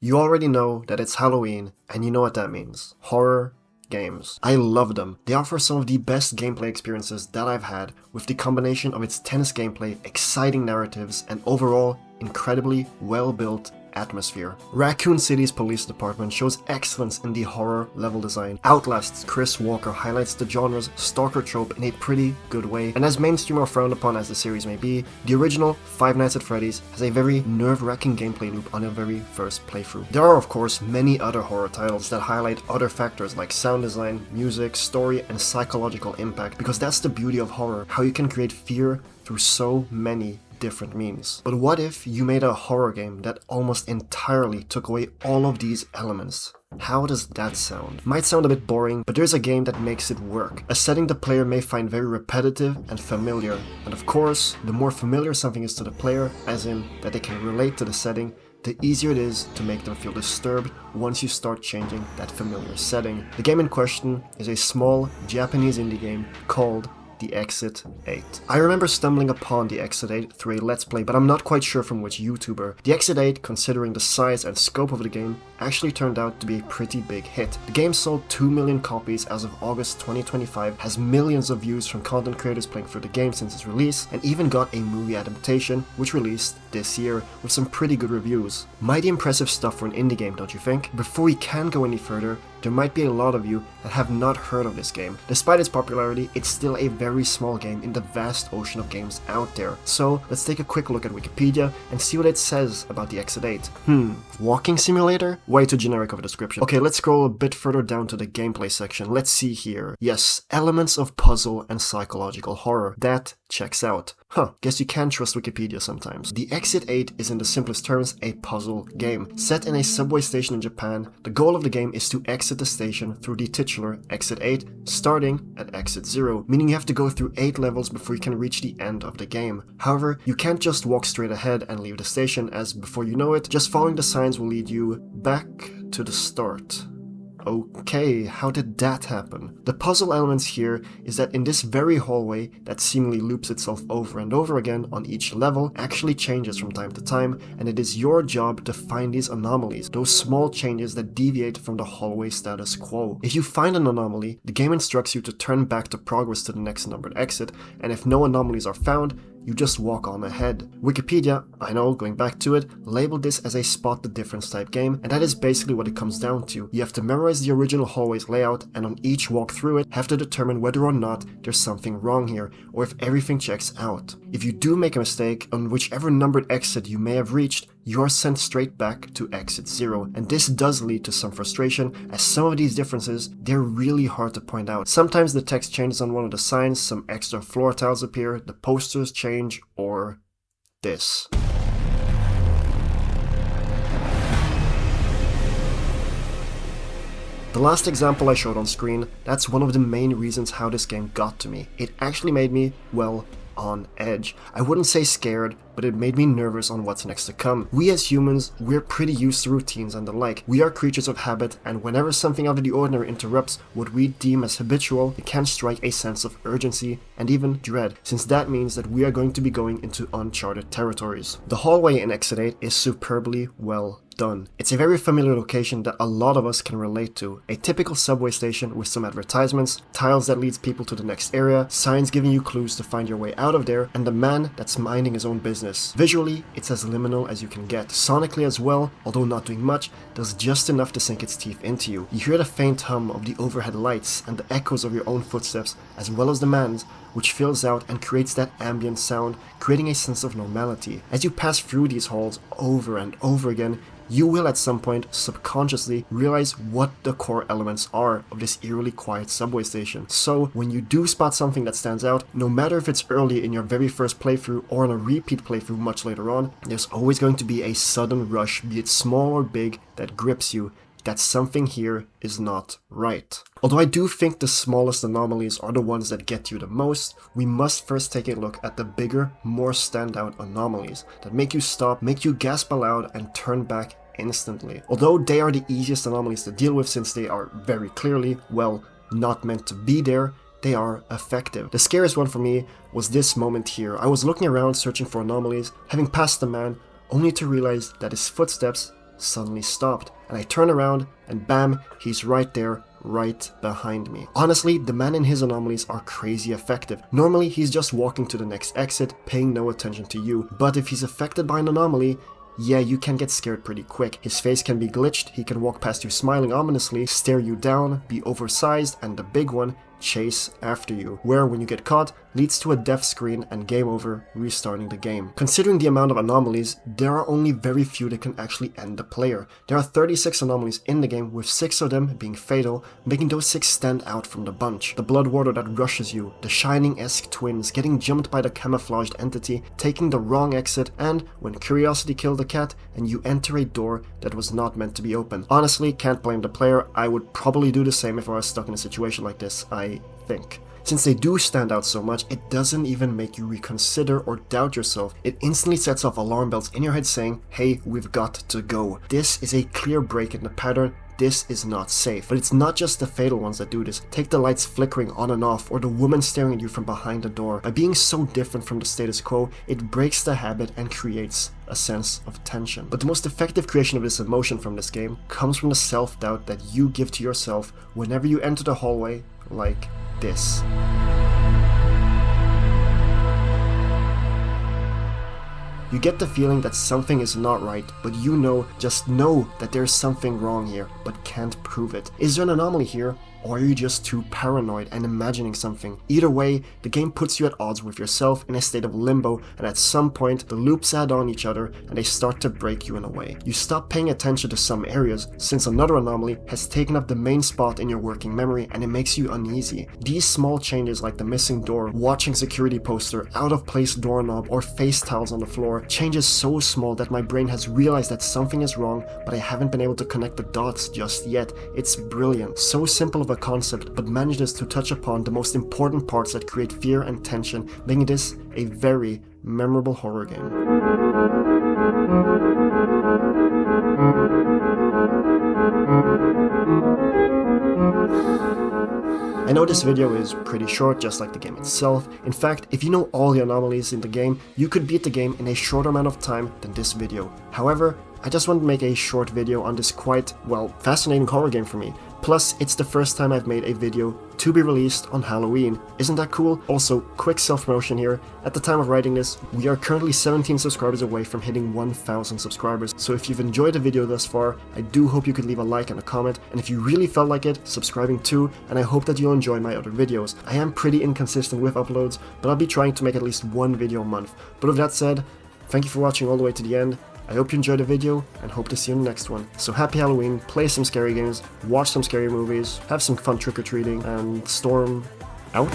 You already know that it's Halloween, and you know what that means. Horror games. I love them. They offer some of the best gameplay experiences that I've had, with the combination of its tense gameplay, exciting narratives, and overall incredibly well-built atmosphere. Raccoon City's police department shows excellence in the horror level design. Outlast's Chris Walker highlights the genre's stalker trope in a pretty good way, and as mainstream or frowned upon as the series may be, the original Five Nights at Freddy's has a very nerve-wracking gameplay loop on your very first playthrough. There are of course many other horror titles that highlight other factors like sound design, music, story, and psychological impact, because that's the beauty of horror, how you can create fear through so many different means. But what if you made a horror game that almost entirely took away all of these elements? How does that sound? Might sound a bit boring, but there's a game that makes it work. A setting the player may find very repetitive and familiar. And of course, the more familiar something is to the player, as in that they can relate to the setting, the easier it is to make them feel disturbed once you start changing that familiar setting. The game in question is a small Japanese indie game called The Exit 8. I remember stumbling upon The Exit 8 through a Let's Play, but I'm not quite sure from which YouTuber. The Exit 8, considering the size and scope of the game, actually turned out to be a pretty big hit. The game sold 2 million copies as of August 2025, has millions of views from content creators playing through the game since its release, and even got a movie adaptation, which released this year, with some pretty good reviews. Mighty impressive stuff for an indie game, don't you think? Before we can go any further, there might be a lot of you that have not heard of this game. Despite its popularity, it's still a very small game in the vast ocean of games out there. So let's take a quick look at Wikipedia and see what it says about the Exit 8. Walking simulator? Way too generic of a description. Okay, let's scroll a bit further down to the gameplay section. Let's see here. Yes, elements of puzzle and psychological horror. That checks out. Guess you can trust Wikipedia sometimes. The Exit 8 is in the simplest terms a puzzle game. Set in a subway station in Japan, the goal of the game is to exit the station through the titular Exit 8, starting at Exit 0, meaning you have to go through 8 levels before you can reach the end of the game. However, you can't just walk straight ahead and leave the station, as before you know it, just following the signs will lead you back to the start. Okay, how did that happen? The puzzle elements here is that in this very hallway that seemingly loops itself over and over again on each level actually changes from time to time, and it is your job to find these anomalies, those small changes that deviate from the hallway status quo. If you find an anomaly, the game instructs you to turn back to progress to the next numbered exit, and if no anomalies are found, you just walk on ahead. Wikipedia, I know, going back to it, labeled this as a spot the difference type game, and that is basically what it comes down to. You have to memorize the original hallway's layout, and on each walk through it, have to determine whether or not there's something wrong here, or if everything checks out. If you do make a mistake on whichever numbered exit you may have reached, you are sent straight back to Exit 0, and this does lead to some frustration, as some of these differences, they're really hard to point out. Sometimes the text changes on one of the signs, some extra floor tiles appear, the posters change, or this. The last example I showed on screen, that's one of the main reasons how this game got to me. It actually made me, well, on edge. I wouldn't say scared, but it made me nervous on what's next to come. We as humans, we're pretty used to routines and the like. We are creatures of habit, and whenever something out of the ordinary interrupts what we deem as habitual, it can strike a sense of urgency and even dread, since that means that we are going to be going into uncharted territories. The hallway in Exit 8 is superbly well done. It's a very familiar location that a lot of us can relate to. A typical subway station with some advertisements, tiles that leads people to the next area, signs giving you clues to find your way out of there, and a man that's minding his own business. Visually, it's as liminal as you can get. Sonically as well, although not doing much, does just enough to sink its teeth into you. You hear the faint hum of the overhead lights and the echoes of your own footsteps, as well as the man's, which fills out and creates that ambient sound, creating a sense of normality. As you pass through these halls over and over again, you will at some point subconsciously realize what the core elements are of this eerily quiet subway station. So when you do spot something that stands out, no matter if it's early in your very first playthrough or on a repeat playthrough much later on, there's always going to be a sudden rush, be it small or big, that grips you, that something here is not right. Although I do think the smallest anomalies are the ones that get you the most, we must first take a look at the bigger, more standout anomalies that make you stop, make you gasp aloud, and turn back instantly. Although they are the easiest anomalies to deal with since they are very clearly, well, not meant to be there, they are effective. The scariest one for me was this moment here. I was looking around searching for anomalies, having passed the man, only to realize that his footsteps suddenly stopped, and I turn around and bam, he's right there, right behind me. Honestly, the man in his anomalies are crazy effective. Normally, he's just walking to the next exit, paying no attention to you, but if he's affected by an anomaly, yeah, you can get scared pretty quick. His face can be glitched, he can walk past you smiling ominously, stare you down, be oversized, and the big one, chase after you, where when you get caught, leads to a death screen and game over, restarting the game. Considering the amount of anomalies, there are only very few that can actually end the player. There are 36 anomalies in the game, with 6 of them being fatal, making those 6 stand out from the bunch. The blood water that rushes you, the Shining-esque twins, getting jumped by the camouflaged entity, taking the wrong exit, and when curiosity killed the cat, and you enter a door that was not meant to be open. Honestly, can't blame the player. I would probably do the same if I was stuck in a situation like this, I think. Since they do stand out so much, it doesn't even make you reconsider or doubt yourself. It instantly sets off alarm bells in your head saying, hey, we've got to go. This is a clear break in the pattern. This is not safe. But it's not just the fatal ones that do this. Take the lights flickering on and off, or the woman staring at you from behind the door. By being so different from the status quo, it breaks the habit and creates a sense of tension. But the most effective creation of this emotion from this game comes from the self-doubt that you give to yourself whenever you enter the hallway like this. You get the feeling that something is not right, but you know, just know that there's something wrong here, but can't prove it. Is there an anomaly here? Or are you just too paranoid and imagining something? Either way, the game puts you at odds with yourself in a state of limbo, and at some point, the loops add on each other and they start to break you in a way. You stop paying attention to some areas, since another anomaly has taken up the main spot in your working memory, and it makes you uneasy. These small changes like the missing door, watching security poster, out of place doorknob, or face tiles on the floor, changes so small that my brain has realized that something is wrong, but I haven't been able to connect the dots just yet. It's brilliant. So simple of a concept, but manages to touch upon the most important parts that create fear and tension, making this a very memorable horror game. I know this video is pretty short, just like the game itself. In fact, if you know all the anomalies in the game, you could beat the game in a shorter amount of time than this video. However, I just wanted to make a short video on this quite, well, fascinating horror game for me. Plus, it's the first time I've made a video to be released on Halloween. Isn't that cool? Also, quick self-promotion here. At the time of writing this, we are currently 17 subscribers away from hitting 1,000 subscribers. So if you've enjoyed the video thus far, I do hope you could leave a like and a comment. And if you really felt like it, subscribing too. And I hope that you'll enjoy my other videos. I am pretty inconsistent with uploads, but I'll be trying to make at least one video a month. But with that said, thank you for watching all the way to the end. I hope you enjoyed the video, and hope to see you in the next one. So happy Halloween, play some scary games, watch some scary movies, have some fun trick-or-treating, and storm out.